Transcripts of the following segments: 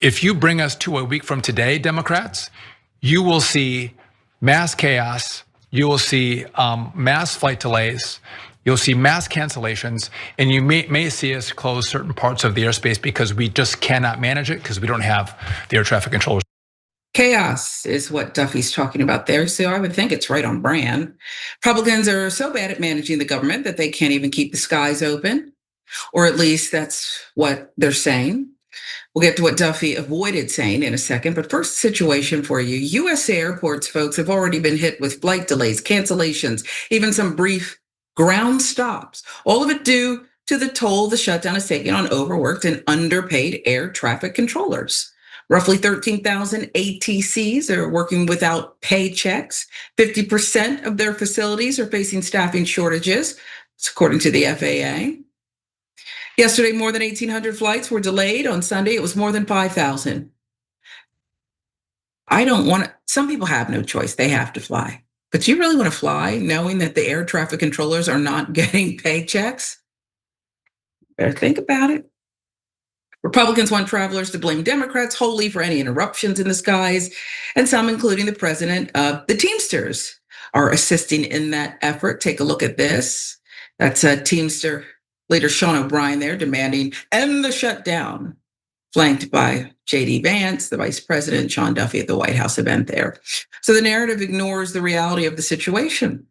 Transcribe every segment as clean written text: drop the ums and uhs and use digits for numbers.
if you bring us to a week from today, Democrats, you will see mass chaos, you will see mass flight delays, you'll see mass cancellations, and you may see us close certain parts of the airspace because we just cannot manage it because we don't have the air traffic controllers. Chaos is what Duffy's talking about there, so I would think it's right on brand. Republicans are so bad at managing the government that they can't even keep the skies open, or at least that's what they're saying. We'll get to what Duffy avoided saying in a second, but first, situation for you. U.S. airports, folks, have already been hit with flight delays, cancellations, even some brief ground stops, all of it due to the toll the shutdown is taking on overworked and underpaid air traffic controllers. Roughly 13,000 ATCs are working without paychecks. 50% of their facilities are facing staffing shortages, according to the FAA. Yesterday, more than 1,800 flights were delayed. On Sunday, it was more than 5,000. Some people have no choice, they have to fly. But do you really want to fly knowing that the air traffic controllers are not getting paychecks? Better think about it. Republicans want travelers to blame Democrats wholly for any interruptions in the skies, and some, including the president of the Teamsters, are assisting in that effort. Take a look at this. That's Teamster leader Sean O'Brien there demanding end the shutdown, flanked by J.D. Vance, the vice president, Sean Duffy at the White House event there. So the narrative ignores the reality of the situation.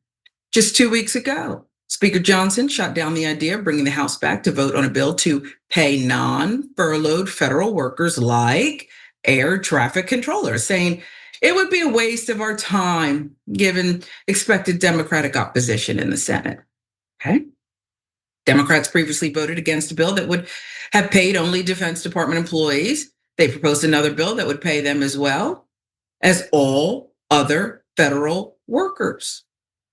Just 2 weeks ago, Speaker Johnson shut down the idea of bringing the House back to vote on a bill to pay non-furloughed federal workers like air traffic controllers, saying it would be a waste of our time given expected Democratic opposition in the Senate. Okay. Democrats previously voted against a bill that would have paid only Defense Department employees. They proposed another bill that would pay them as well as all other federal workers.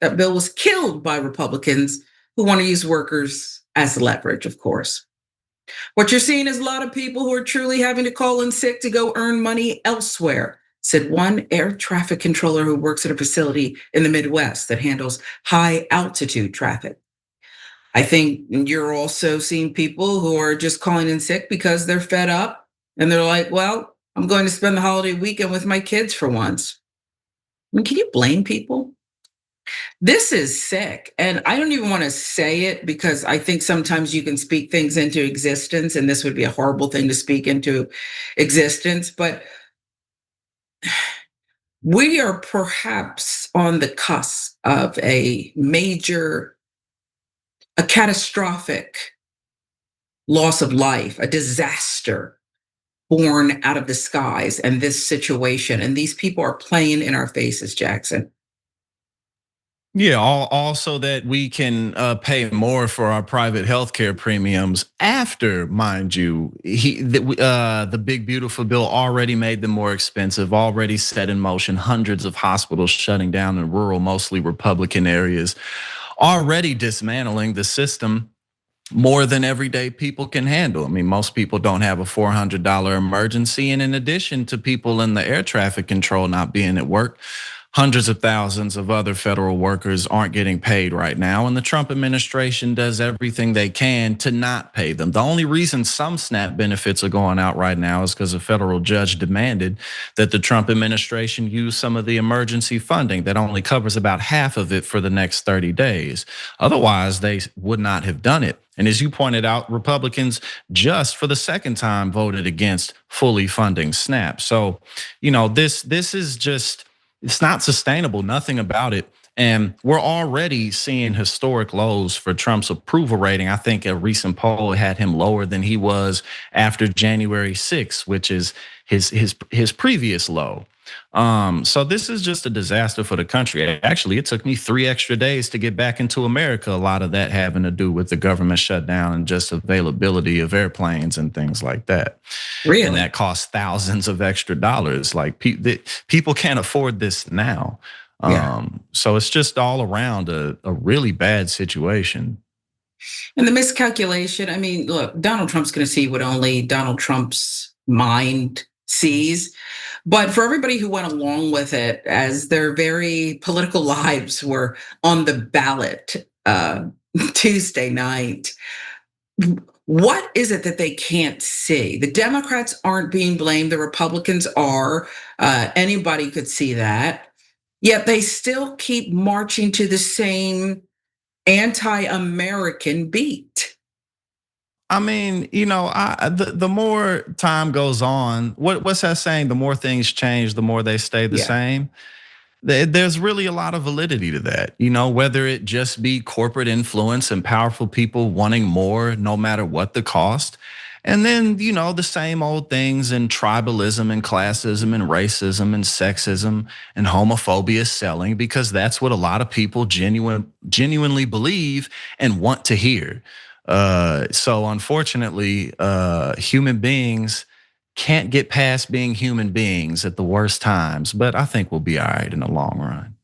That bill was killed by Republicans who want to use workers as leverage, of course. What you're seeing is a lot of people who are truly having to call in sick to go earn money elsewhere, said one air traffic controller who works at a facility in the Midwest that handles high altitude traffic. I think you're also seeing people who are just calling in sick because they're fed up and they're like, well, I'm going to spend the holiday weekend with my kids for once. I mean, can you blame people? This is sick. And I don't even want to say it because I think sometimes you can speak things into existence, and this would be a horrible thing to speak into existence. But we are perhaps on the cusp of a catastrophic loss of life, a disaster born out of the skies and this situation. And these people are playing in our faces, Jackson. Yeah, also that we can pay more for our private healthcare premiums after, mind you, the big beautiful bill already made them more expensive, already set in motion hundreds of hospitals shutting down in rural, mostly Republican areas, already dismantling the system more than everyday people can handle. I mean, most people don't have a $400 emergency, and in addition to people in the air traffic control not being at work, hundreds of thousands of other federal workers aren't getting paid right now, and the Trump administration does everything they can to not pay them. The only reason some SNAP benefits are going out right now is because a federal judge demanded that the Trump administration use some of the emergency funding that only covers about half of it for the next 30 days. Otherwise, they would not have done it. And as you pointed out, Republicans just for the second time voted against fully funding SNAP. So, this is just, it's not sustainable, nothing about it. And we're already seeing historic lows for Trump's approval rating. I think a recent poll had him lower than he was after January 6th, which is his previous low. So this is just a disaster for the country. Actually, it took me 3 extra days to get back into America. A lot of that having to do with the government shutdown and just availability of airplanes and things like that. Really? And that costs thousands of extra dollars. Like people can't afford this now. Yeah. So it's just all around a really bad situation. And the miscalculation, I mean, look, Donald Trump's going to see what only Donald Trump's mind sees. But for everybody who went along with it, as their very political lives were on the ballot Tuesday night, What is it that they can't see? The Democrats aren't being blamed, the Republicans are. Anybody could see that. Yet they still keep marching to the same anti American beat. I mean, the more time goes on, what's that saying? The more things change, the more they stay the Yeah. same. There's really a lot of validity to that, whether it just be corporate influence and powerful people wanting more no matter what the cost. And then, the same old things in tribalism and classism and racism and sexism and homophobia selling, because that's what a lot of people genuinely believe and want to hear. So unfortunately, human beings can't get past being human beings at the worst times, but I think we'll be all right in the long run.